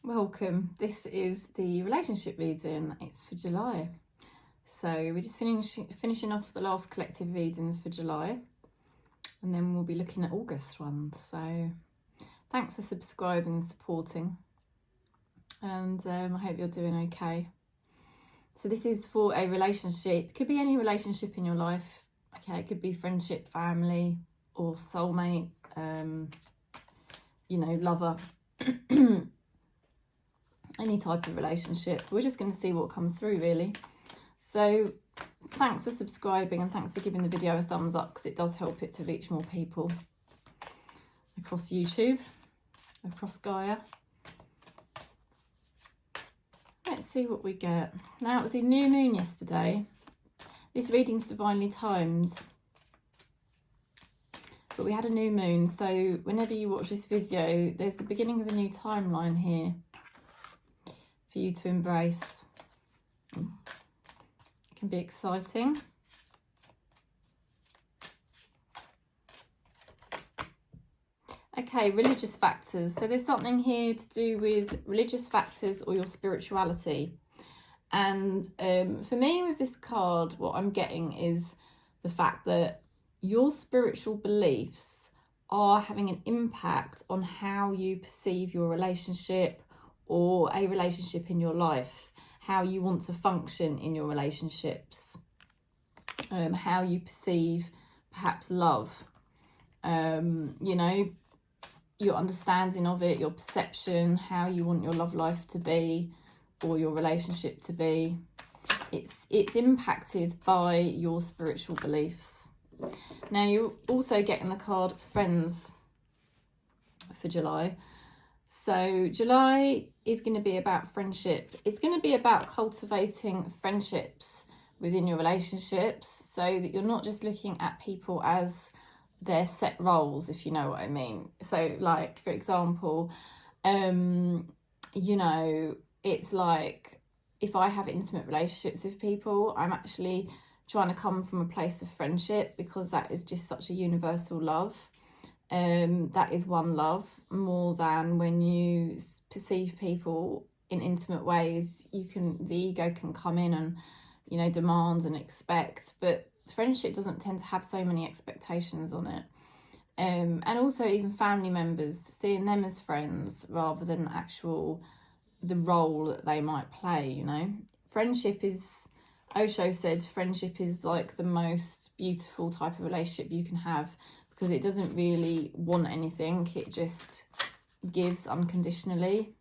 Welcome. This is the relationship reading. It's for July. So we're just finishing off the last collective readings for July, and then we'll be looking at August ones. So thanks for subscribing and supporting, and I hope you're doing okay. So this is for a relationship. It could be any relationship in your life. Okay, it could be friendship, family, or soulmate, lover. Any type of relationship. We're just going to see what comes through, really. So thanks for subscribing and thanks for giving the video a thumbs up, because it does help it to reach more people across YouTube, across Gaia. Let's see what we get. Now, it was a new moon yesterday. This reading's divinely timed, but we had a new moon, so whenever you watch this video, there's the beginning of a new timeline here for you to embrace. It can be exciting. Okay, religious factors. So there's something here to do with religious factors or your spirituality. And for me, with this card, what I'm getting is the fact that your spiritual beliefs are having an impact on how you perceive your relationship or a relationship in your life, how you want to function in your relationships, how you perceive perhaps love, your understanding of it, your perception, how you want your love life to be or your relationship to be. It's impacted by your spiritual beliefs. Now, you're also getting the card friends for July. So July is going to be about friendship. It's going to be about cultivating friendships within your relationships, so that you're not just looking at people as their set roles, if you know what I mean. So, like, for example, it's like if I have intimate relationships with people, I'm actually trying to come from a place of friendship, because that is just such a universal love. That is one love, more than when you perceive people in intimate ways. The ego can come in and, demand and expect, but friendship doesn't tend to have so many expectations on it. And also even family members, seeing them as friends rather than the role that they might play, Friendship is, Osho said, friendship is like the most beautiful type of relationship you can have, because it doesn't really want anything, it just gives unconditionally.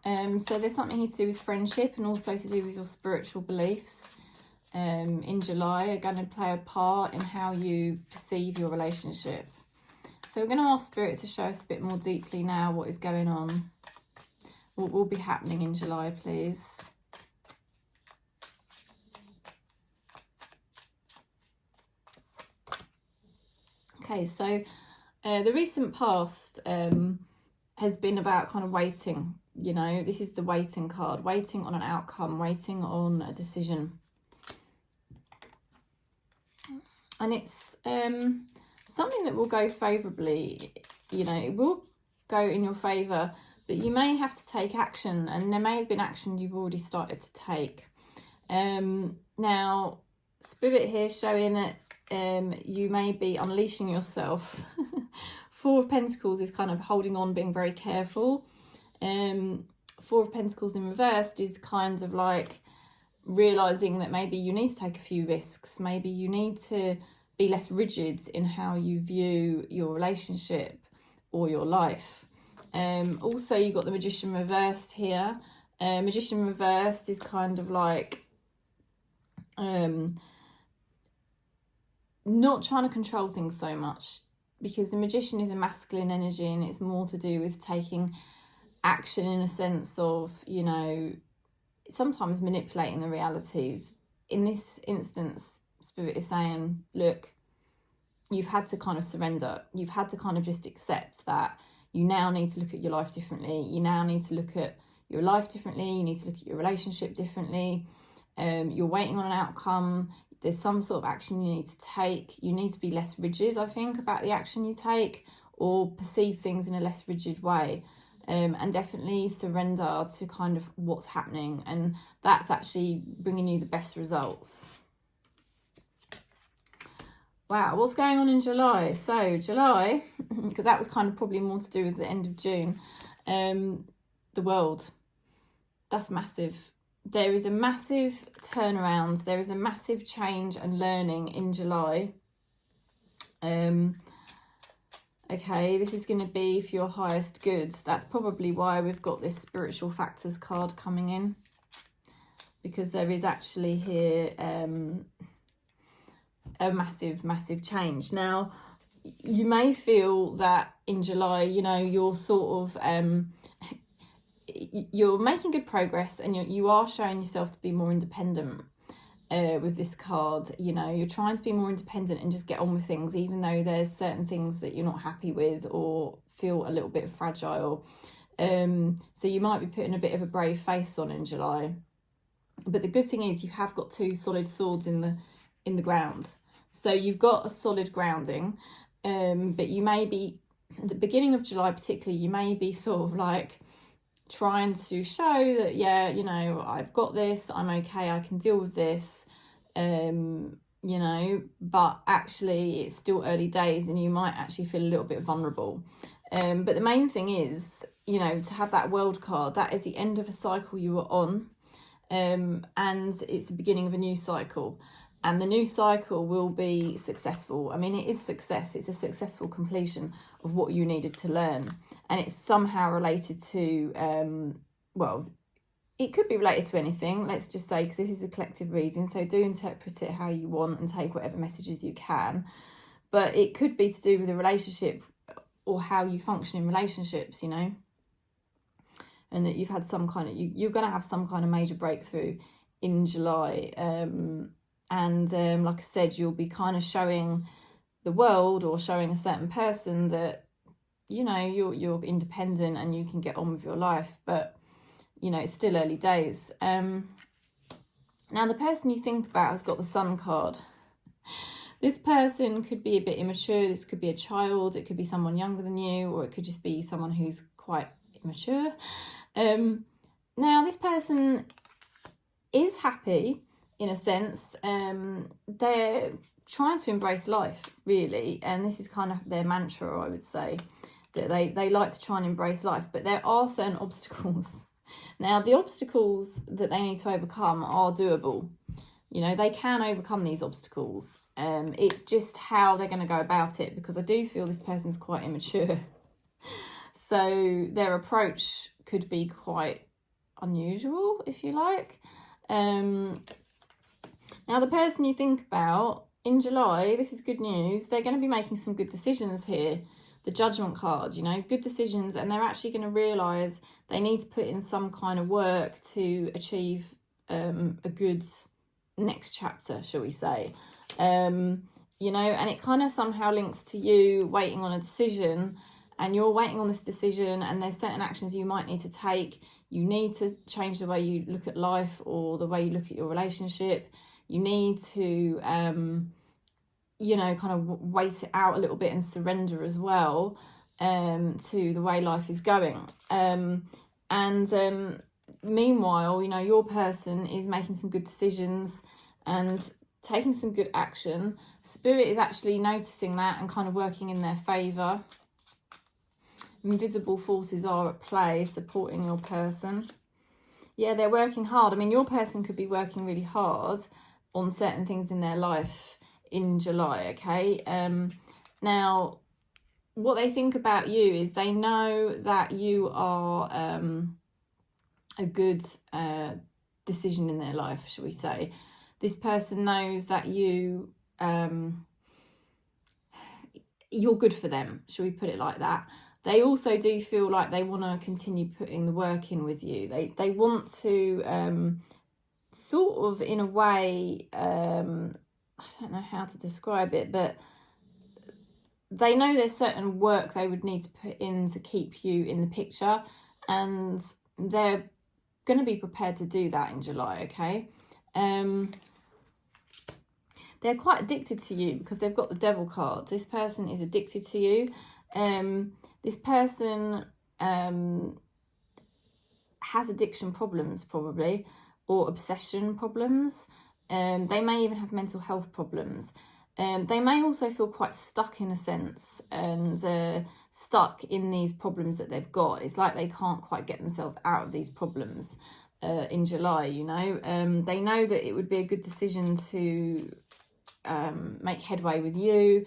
So there's something here to do with friendship and also to do with your spiritual beliefs in July are going to play a part in how you perceive your relationship. So we're going to ask Spirit to show us a bit more deeply now what is going on, what will be happening in July, please. Okay, so the recent past has been about kind of waiting, this is the waiting card, waiting on an outcome, waiting on a decision. And it's something that will go favourably, it will go in your favour, but you may have to take action, and there may have been action you've already started to take. Now, Spirit here showing that you may be unleashing yourself. Four of Pentacles is kind of holding on, being very careful. Four of Pentacles in reversed is kind of like realising that maybe you need to take a few risks. Maybe you need to be less rigid in how you view your relationship or your life. Also, you've got the Magician reversed here. Magician reversed is kind of like not trying to control things so much, because the Magician is a masculine energy and it's more to do with taking action in a sense of, sometimes manipulating the realities. In this instance, Spirit is saying, look, you've had to kind of surrender. You've had to kind of just accept that you now need to look at your life differently. You now need to look at your life differently. You need to look at your relationship differently. You're waiting on an outcome. There's some sort of action you need to take. You need to be less rigid, I think, about the action you take. or perceive things in a less rigid way. And definitely surrender to kind of what's happening, and that's actually bringing you the best results. Wow, what's going on in July? So July, because that was kind of probably more to do with the end of June, the world, that's massive. There is a massive turnaround, there is a massive change and learning in July. Okay, this is going to be for your highest good. That's probably why we've got this spiritual factors card coming in, because there is actually here a massive change. Now, you may feel that in July, you know, you're sort of you're making good progress, and you are showing yourself to be more independent. With this card, you know, you're trying to be more independent and just get on with things, even though there's certain things that you're not happy with or feel a little bit fragile. So you might be putting a bit of a brave face on in July. But the good thing is you have got two solid swords in the ground. So you've got a solid grounding, but you may be, at the beginning of July particularly, you may be sort of like trying to show that, yeah, you know, I've got this, I'm okay, I can deal with this, you know, but actually it's still early days and you might actually feel a little bit vulnerable. But the main thing is, you know, to have that world card, that is the end of a cycle you were on, and it's the beginning of a new cycle. And the new cycle will be successful. I mean, it is success. It's a successful completion of what you needed to learn. And it's somehow related to, well, it could be related to anything, let's just say, because this is a collective reading. So do interpret it how you want and take whatever messages you can. But it could be to do with a relationship or how you function in relationships, you know. And that you've had some kind of, you're going to have some kind of major breakthrough in July. And like I said, you'll be kind of showing the world or showing a certain person that, you know, you're independent and you can get on with your life. But, you know, it's still early days. Now, the person you think about has got the Sun card. This person could be a bit immature. This could be a child. It could be someone younger than you, or it could just be someone who's quite immature. Now, this person is happy. In a sense, they're trying to embrace life, really, and this is kind of their mantra, I would say, that they like to try and embrace life, but there are certain obstacles. Now, the obstacles that they need to overcome are doable. You know, they can overcome these obstacles. It's just how they're going to go about it, because I do feel this person's quite immature. So their approach could be quite unusual, if you like. Now, the person you think about in July, this is good news. They're going to be making some good decisions here. The Judgment card, you know, good decisions. And they're actually going to realise they need to put in some kind of work to achieve a good next chapter, shall we say. You know, and it kind of somehow links to you waiting on a decision. And you're waiting on this decision, and there's certain actions you might need to take. You need to change the way you look at life or the way you look at your relationship. You need to, you know, kind of wait it out a little bit and surrender as well to the way life is going. Meanwhile, you know, your person is making some good decisions and taking some good action. Spirit is actually noticing that and kind of working in their favour. Invisible forces are at play, supporting your person. Yeah, they're working hard. I mean, your person could be working really hard on certain things in their life in July, okay? Now, what they think about you is they know that you are a good decision in their life, shall we say. This person knows that you're good for them, shall we put it like that. They also do feel like they want to continue putting the work in with you. They want to sort of, in a way, I don't know how to describe it, but they know there's certain work they would need to put in to keep you in the picture, and they're going to be prepared to do that in July, okay? They're quite addicted to you because they've got the Devil card. This person is addicted to you. This person has addiction problems probably, or obsession problems. They may even have mental health problems. They may also feel quite stuck in a sense, and stuck in these problems that they've got. It's like they can't quite get themselves out of these problems in July, you know. They know that it would be a good decision to make headway with you,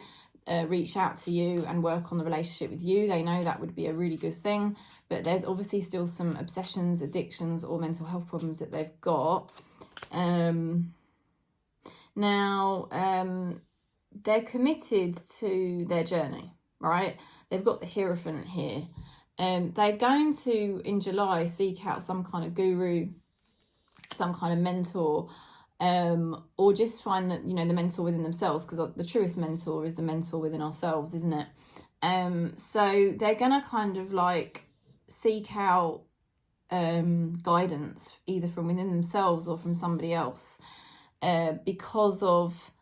reach out to you and work on the relationship with you. They know that would be a really good thing, but there's obviously still some obsessions, addictions, or mental health problems that they've got. They're committed to their journey, right? They've got the Hierophant here. They're going to, in July, seek out some kind of guru, some kind of mentor, or just find that, you know, the mentor within themselves, because the truest mentor is the mentor within ourselves, isn't it? So they're gonna kind of like seek out guidance either from within themselves or from somebody else, because of,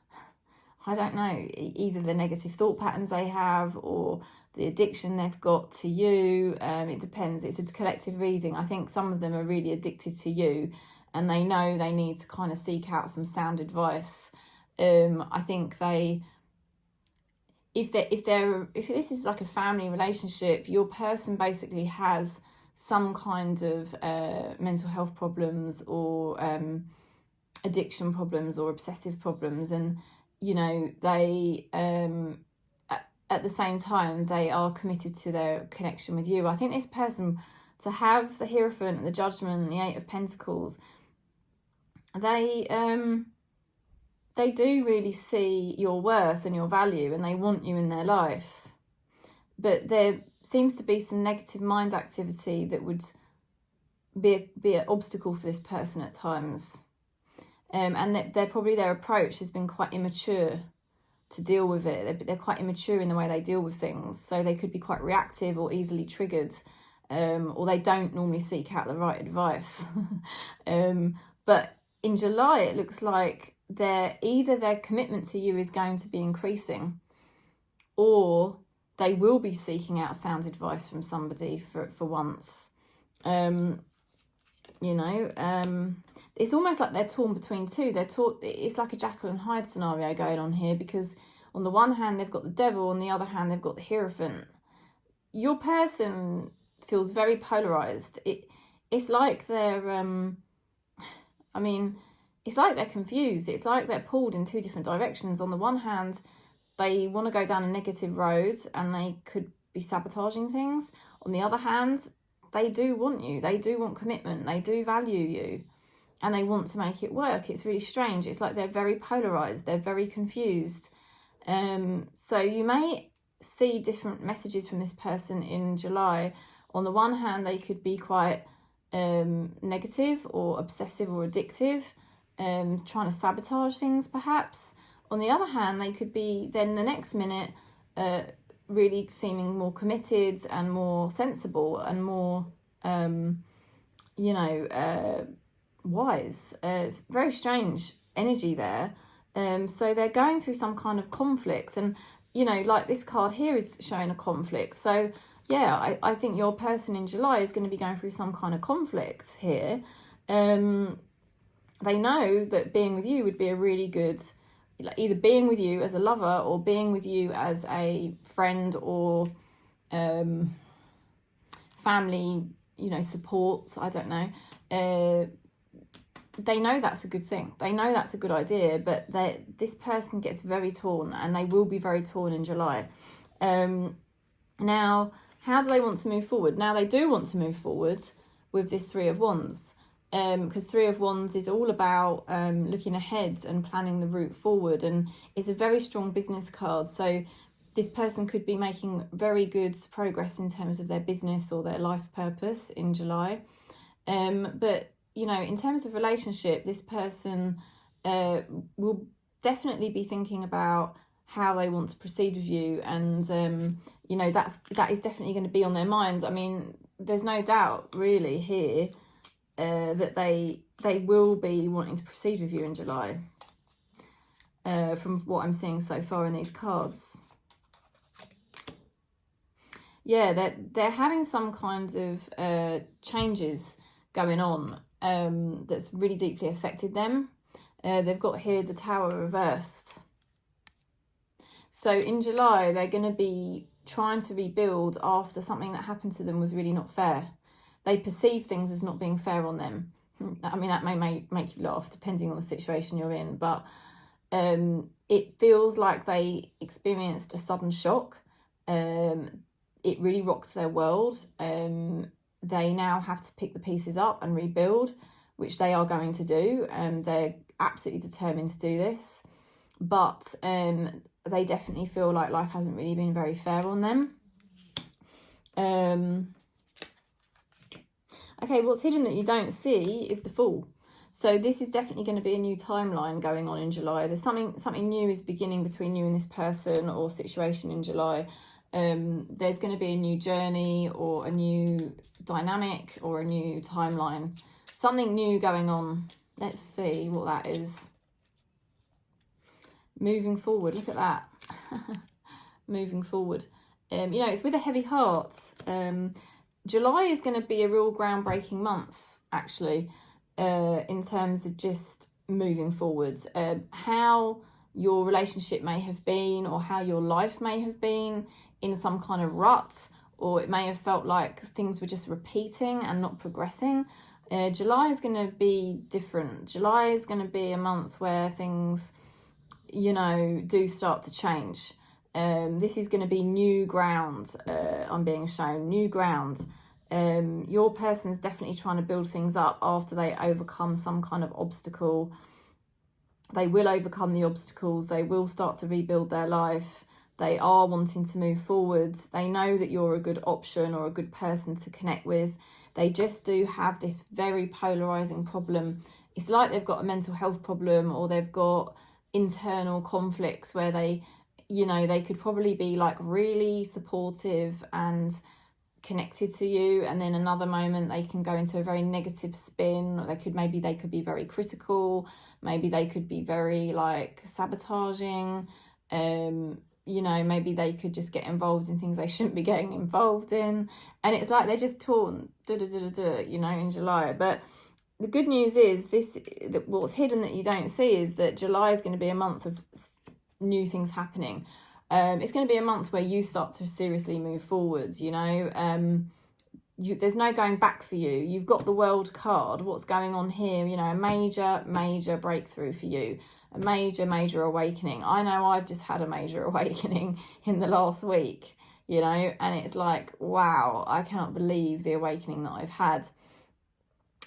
I don't know, either the negative thought patterns they have or the addiction they've got to you. It depends. It's a collective reading. I think some of them are really addicted to you, and they know they need to kind of seek out some sound advice. I think if this is like a family relationship, your person basically has some kind of mental health problems, or addiction problems, or obsessive problems, and you know, they at the same time they are committed to their connection with you. I think this person, to have the Hierophant, the Judgment, the Eight of Pentacles, they do really see your worth and your value, and they want you in their life. But there seems to be some negative mind activity that would be an obstacle for this person at times. And that their approach has been quite immature to deal with it. They're quite immature in the way they deal with things. So they could be quite reactive or easily triggered, or they don't normally seek out the right advice. But in July, it looks like either their commitment to you is going to be increasing, or they will be seeking out sound advice from somebody for once. It's almost like they're torn between two. It's like a Jekyll and Hyde scenario going on here, because on the one hand they've got the Devil, on the other hand they've got the Hierophant. Your person feels very polarized. It's like they're it's like they're confused. It's like they're pulled in two different directions. On the one hand, they want to go down a negative road and they could be sabotaging things. On the other hand, they do want you. They do want commitment. They do value you. And they want to make it work. It's really strange. It's like they're very polarized. They're very confused. So you may see different messages from this person in July. On the one hand, they could be quite negative or obsessive or addictive, trying to sabotage things perhaps. On the other hand, they could be then the next minute really seeming more committed and more sensible and more, wise. It's very strange energy there. So they're going through some kind of conflict, and you know, like this card here is showing a conflict. So yeah, I think your person in July is going to be going through some kind of conflict here. They know that being with you would be a really good, either being with you as a lover or being with you as a friend or family, support. I don't know. They know that's a good thing. They know that's a good idea, but this person gets very torn, and they will be very torn in July. Now, how do they want to move forward? Now, they do want to move forward with this Three of Wands, because Three of Wands is all about looking ahead and planning the route forward, and it's a very strong business card. So this person could be making very good progress in terms of their business or their life purpose in July. But in terms of relationship, this person will definitely be thinking about how they want to proceed with you, and that is definitely going to be on their minds. I mean, there's no doubt really here that they will be wanting to proceed with you in July, from what I'm seeing so far in these cards. yeah, they're having some kind of changes going on that's really deeply affected them. They've got here the Tower reversed. So in July, they're going to be trying to rebuild after something that happened to them was really not fair. They perceive things as not being fair on them. I mean, that may make you laugh depending on the situation you're in, but it feels like they experienced a sudden shock. It really rocked their world. They now have to pick the pieces up and rebuild, which they are going to do. They're absolutely determined to do this, but they definitely feel like life hasn't really been very fair on them. Okay, what's hidden that you don't see is the Fool. So this is definitely going to be a new timeline going on in July. There's something new is beginning between you and this person or situation in July. There's going to be a new journey or a new dynamic or a new timeline. Something new going on. Let's see what that is. Moving forward, look at that. Moving forward. You know, it's with a heavy heart. July is going to be a real groundbreaking month, actually, in terms of just moving forwards. How your relationship may have been, or how your life may have been in some kind of rut, or it may have felt like things were just repeating and not progressing. July is going to be different. July is going to be a month where things, you know, do start to change. This is going to be new ground. I'm being shown new ground. Your person's definitely trying to build things up after they overcome some kind of obstacle. They will overcome the obstacles. They will start to rebuild their life. They are wanting to move forwards. They know that you're a good option or a good person to connect with. They just do have this very polarizing problem. It's like they've got a mental health problem, or they've got internal conflicts where they, you know, they could probably be like really supportive and connected to you, and then another moment they can go into a very negative spin, or they could be very critical, maybe they could be very like sabotaging, you know, maybe they could just get involved in things they shouldn't be getting involved in, and it's like they're just torn, you know, in July. But the good news is what's hidden that you don't see is that July is going to be a month of new things happening. It's going to be a month where you start to seriously move forwards, you know. There's no going back for you. You've got the World card. What's going on here? You know, a major breakthrough for you. A major awakening. I know I've just had a major awakening in the last week, you know, and it's like, wow, I cannot believe the awakening that I've had.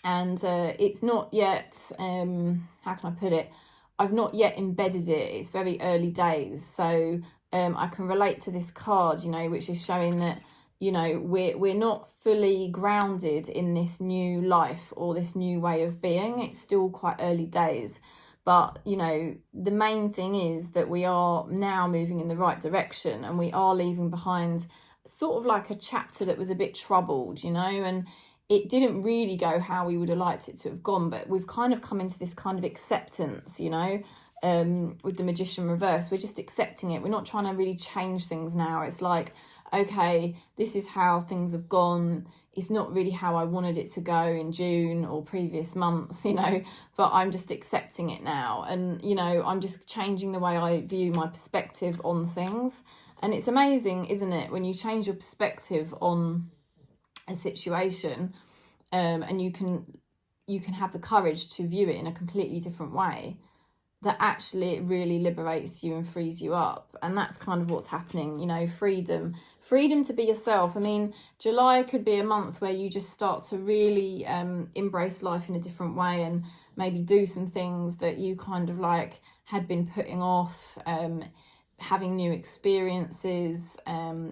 And it's not yet, how can I put it? I've not yet embedded it. It's very early days. So I can relate to this card, you know, which is showing that, you know, we're not fully grounded in this new life or this new way of being. It's still quite early days. But, you know, the main thing is that we are now moving in the right direction, and we are leaving behind sort of like a chapter that was a bit troubled, you know, and it didn't really go how we would have liked it to have gone, but we've kind of come into this kind of acceptance, you know, with the Magician reverse. We're just accepting it. We're not trying to really change things now. It's like, okay, this is how things have gone. It's not really how I wanted it to go in June or previous months, you know, but I'm just accepting it now. And, you know, I'm just changing the way I view my perspective on things. And it's amazing, isn't it, when you change your perspective on a situation, and you can have the courage to view it in a completely different way, that actually it really liberates you and frees you up. And that's kind of what's happening, you know, freedom to be yourself. I mean, July could be a month where you just start to really embrace life in a different way, and maybe do some things that you kind of like had been putting off, having new experiences,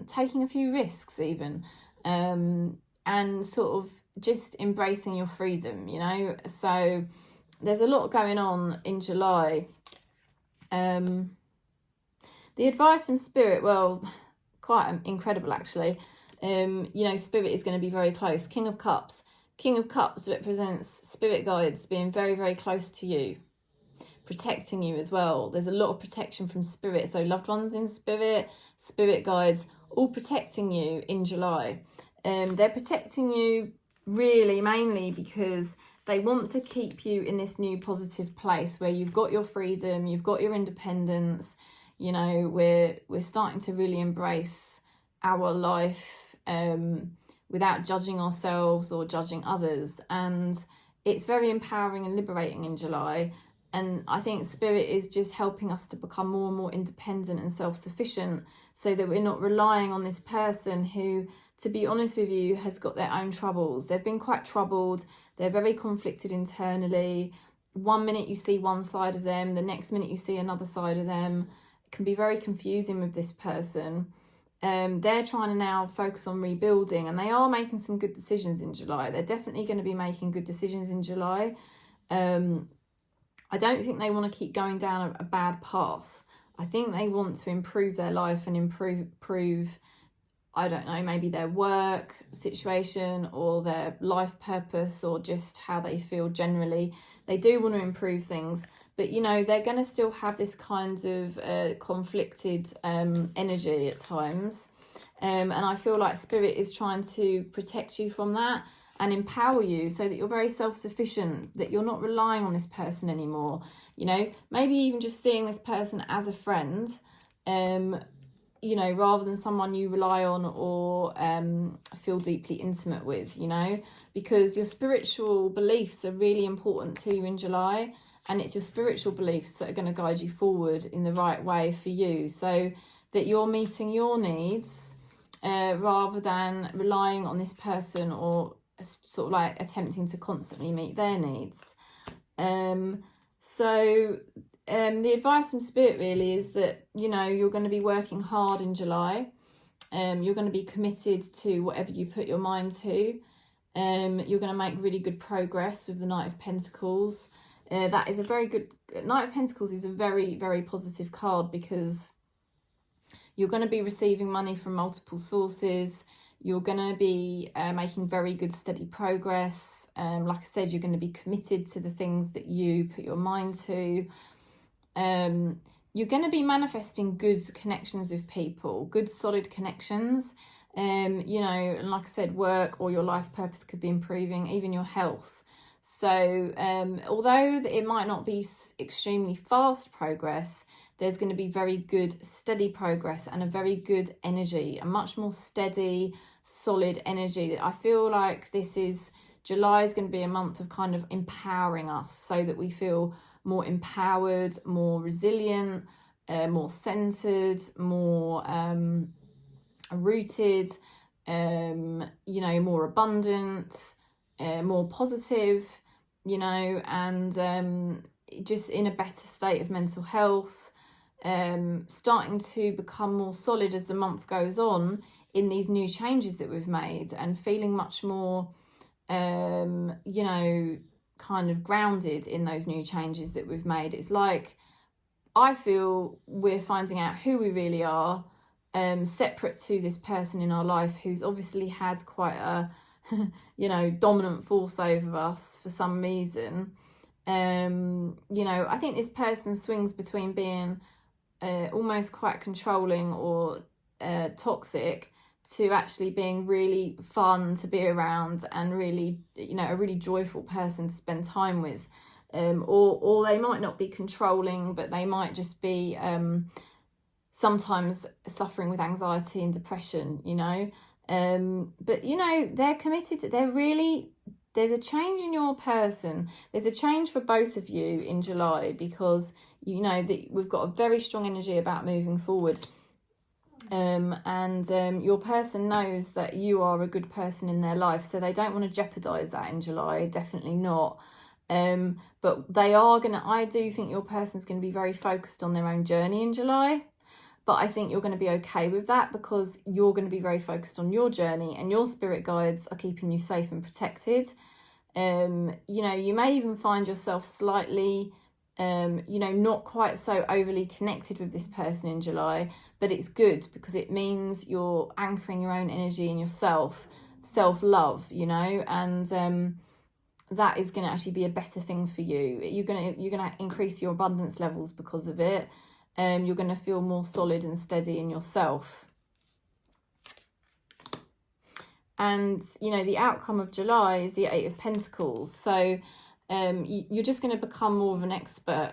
taking a few risks even, and sort of just embracing your freedom, you know. So there's a lot going on in July. The advice from Spirit, well, quite incredible actually. You know, Spirit is going to be very close. King of Cups. King of Cups represents spirit guides being very, very close to you, protecting you as well. There's a lot of protection from Spirit. So loved ones in Spirit, spirit guides, all protecting you in July. They're protecting you really mainly because they want to keep you in this new positive place where you've got your freedom, you've got your independence. You know, we're starting to really embrace our life without judging ourselves or judging others. And it's very empowering and liberating in July. And I think Spirit is just helping us to become more and more independent and self-sufficient so that we're not relying on this person who, to be honest with you, has got their own troubles. They've been quite troubled. They're very conflicted internally. One minute you see one side of them, the next minute you see another side of them. It can be very confusing with this person. They're trying to now focus on rebuilding, and they are making some good decisions in July. They're definitely going to be making good decisions in July. I don't think they want to keep going down a bad path. I think they want to improve their life and improve, I don't know, maybe their work situation or their life purpose or just how they feel generally. They do want to improve things, but you know, they're going to still have this kind of conflicted energy at times. And I feel like Spirit is trying to protect you from that and empower you so that you're very self-sufficient, that you're not relying on this person anymore. You know, maybe even just seeing this person as a friend, you know, rather than someone you rely on or feel deeply intimate with, you know, because your spiritual beliefs are really important to you in July, and it's your spiritual beliefs that are going to guide you forward in the right way for you so that you're meeting your needs rather than relying on this person or sort of like attempting to constantly meet their needs. So the advice from Spirit really is that, you know, you're going to be working hard in July. You're going to be committed to whatever you put your mind to. You're going to make really good progress with the Knight of Pentacles. That is a very good... Knight of Pentacles is a very, very positive card because you're going to be receiving money from multiple sources. You're going to be making very good, steady progress. Like I said, you're going to be committed to the things that you put your mind to. You're going to be manifesting good connections with people, good, solid connections. You know, and like I said, work or your life purpose could be improving, even your health. So although it might not be extremely fast progress, there's going to be very good, steady progress and a very good energy, a much more steady, solid energy. I feel like July is going to be a month of kind of empowering us so that we feel more empowered, more resilient, more centered, more rooted, you know, more abundant, more positive, you know, and just in a better state of mental health. Starting to become more solid as the month goes on in these new changes that we've made, and feeling much more, you know, kind of grounded in those new changes that we've made. It's like, I feel we're finding out who we really are, separate to this person in our life who's obviously had quite a, you know, dominant force over us for some reason. You know, I think this person swings between being almost quite controlling or toxic to actually being really fun to be around and really, you know, a really joyful person to spend time with. Or they might not be controlling, but they might just be sometimes suffering with anxiety and depression, you know. But, you know, they're committed. There's a change in your person. There's a change for both of you in July because, you know, that we've got a very strong energy about moving forward. And your person knows that you are a good person in their life, so they don't want to jeopardize that in July, definitely not. But I do think your person's going to be very focused on their own journey in July, but I think you're going to be okay with that because you're going to be very focused on your journey, and your spirit guides are keeping you safe and protected. You know, you may even find yourself slightly you know, not quite so overly connected with this person in July, but it's good because it means you're anchoring your own energy in yourself, self-love, you know, and that is going to actually be a better thing for you. You're going to increase your abundance levels because of it. You're going to feel more solid and steady in yourself. And, you know, the outcome of July is the Eight of Pentacles. So you're just going to become more of an expert,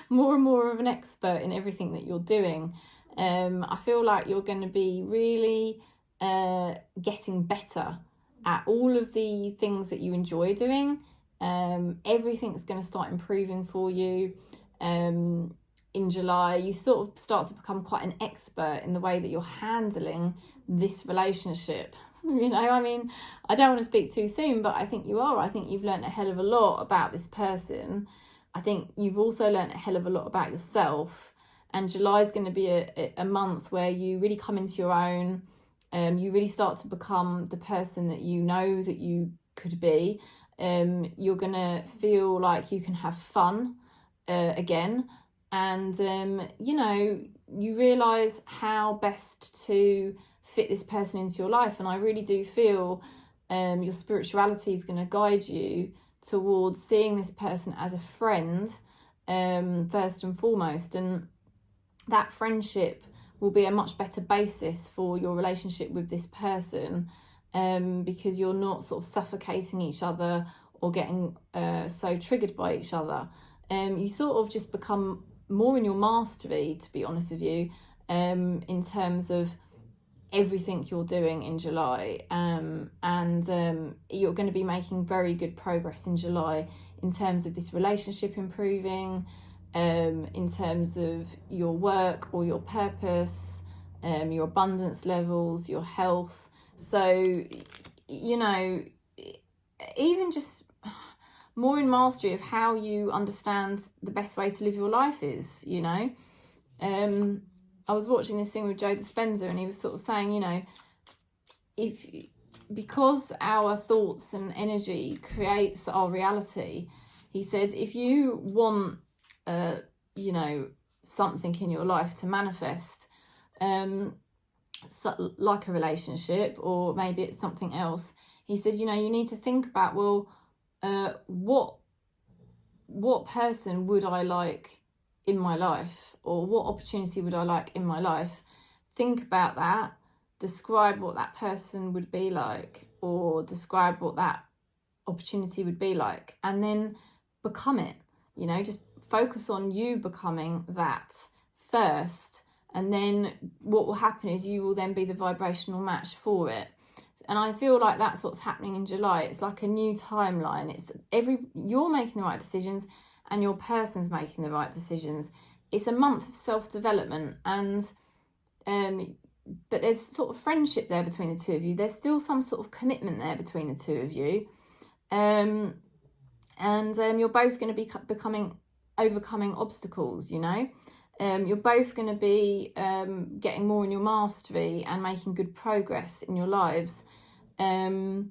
more and more of an expert in everything that you're doing. I feel like you're going to be really getting better at all of the things that you enjoy doing. Everything's going to start improving for you. In July, you sort of start to become quite an expert in the way that you're handling this relationship. You know, I mean, I don't want to speak too soon, but I think you are. I think you've learned a hell of a lot about this person. I think you've also learned a hell of a lot about yourself. And July is going to be a month where you really come into your own. You really start to become the person that you know that you could be. You're going to feel like you can have fun again. And, you know, you realise how best to fit this person into your life. And I really do feel your spirituality is going to guide you towards seeing this person as a friend first and foremost. And that friendship will be a much better basis for your relationship with this person because you're not sort of suffocating each other or getting so triggered by each other. You sort of just become more in your mastery, to be honest with you, in terms of everything you're doing in July. And you're going to be making very good progress in July in terms of this relationship improving, in terms of your work or your purpose, your abundance levels, your health. So, you know, even just more in mastery of how you understand the best way to live your life is, you know. I was watching this thing with Joe Dispenza, and he was sort of saying, you know, because our thoughts and energy creates our reality, he said, if you want, you know, something in your life to manifest, so, like a relationship, or maybe it's something else, he said, you know, you need to think about, well, what person would I like in my life, or what opportunity would I like in my life? Think about that, describe what that person would be like, or describe what that opportunity would be like, and then become it. You know, just focus on you becoming that first, and then what will happen is you will then be the vibrational match for it. And I feel like that's what's happening in July. It's like a new timeline. It's you're making the right decisions and your person's making the right decisions. It's a month of self-development, and but there's sort of friendship there between the two of you. There's still some sort of commitment there between the two of you. And you're both going to be overcoming obstacles, you know. You're both going to be getting more in your mastery and making good progress in your lives. You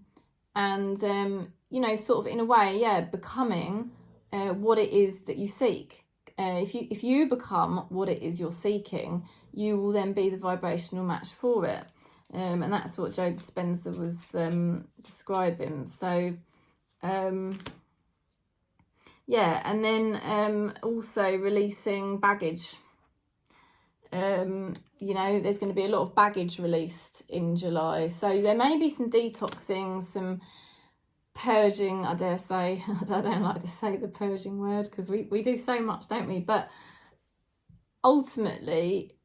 know, sort of in a way, yeah, becoming what it is that you seek. If you become what it is you're seeking, you will then be the vibrational match for it. And that's what Joe Dispenza was describing. So, yeah, and then also releasing baggage. You know, there's going to be a lot of baggage released in July. So there may be some detoxing, some purging, I dare say. I don't like to say the purging word because we do so much, don't we? But ultimately,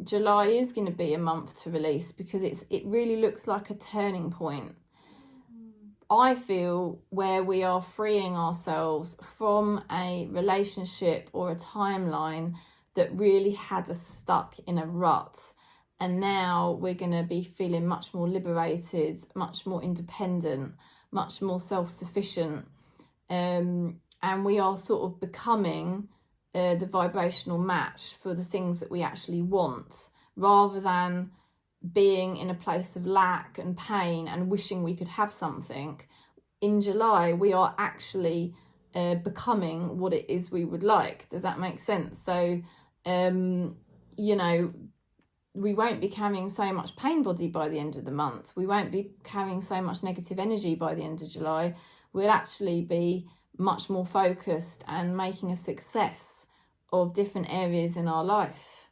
July is going to be a month to release because it really looks like a turning point. I feel where we are freeing ourselves from a relationship or a timeline that really had us stuck in a rut. And now we're going to be feeling much more liberated, much more independent, much more self-sufficient. And we are sort of becoming the vibrational match for the things that we actually want, rather than being in a place of lack and pain and wishing we could have something. In July, we are actually becoming what it is we would like. Does that make sense? So, you know, we won't be carrying so much pain body by the end of the month. We won't be carrying so much negative energy by the end of July. We'll actually be much more focused and making a success of different areas in our life.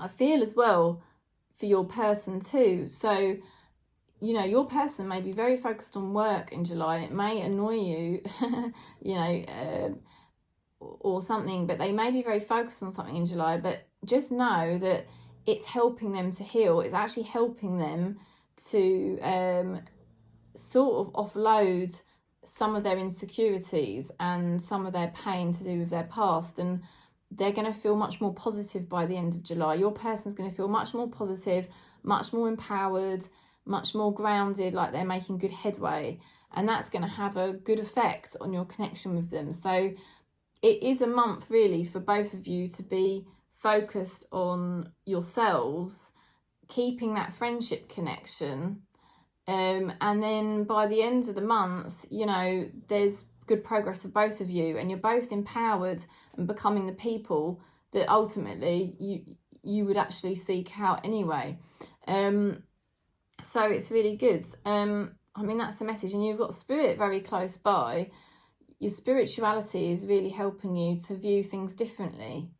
I feel as well, for your person too. So, you know, your person may be very focused on work in July, and it may annoy you, you know, or something, but they may be very focused on something in July, but just know that it's helping them to heal. It's actually helping them to sort of offload some of their insecurities and some of their pain to do with their past, and they're going to feel much more positive by the end of July. Your person's going to feel much more positive, much more empowered, much more grounded, like they're making good headway, and that's going to have a good effect on your connection with them. So it is a month really for both of you to be focused on yourselves, keeping that friendship connection, and then by the end of the month, you know, there's good progress for both of you, and you're both empowered and becoming the people that ultimately you would actually seek out anyway. So it's really good. I mean, that's the message. And you've got spirit very close by. Your spirituality is really helping you to view things differently.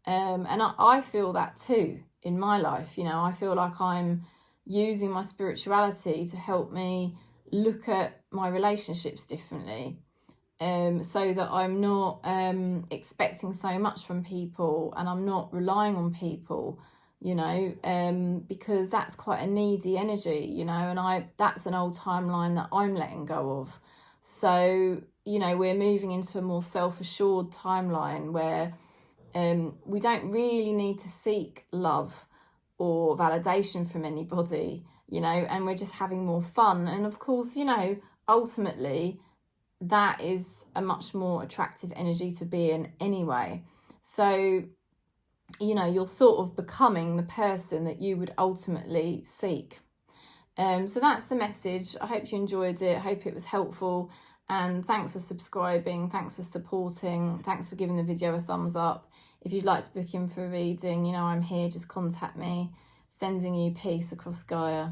And I feel that too in my life. You know, I feel like I'm using my spirituality to help me look at my relationships differently. So that I'm not expecting so much from people, and I'm not relying on people, you know, because that's quite a needy energy, you know, and that's an old timeline that I'm letting go of. So, you know, we're moving into a more self-assured timeline where we don't really need to seek love or validation from anybody, you know, and we're just having more fun. And of course, you know, ultimately that is a much more attractive energy to be in anyway. So, you know, you're sort of becoming the person that you would ultimately seek. So that's the message. I hope you enjoyed it. I hope it was helpful. And thanks for subscribing. Thanks for supporting. Thanks for giving the video a thumbs up. If you'd like to book in for a reading, you know I'm here. Just contact me. Sending you peace across Gaia.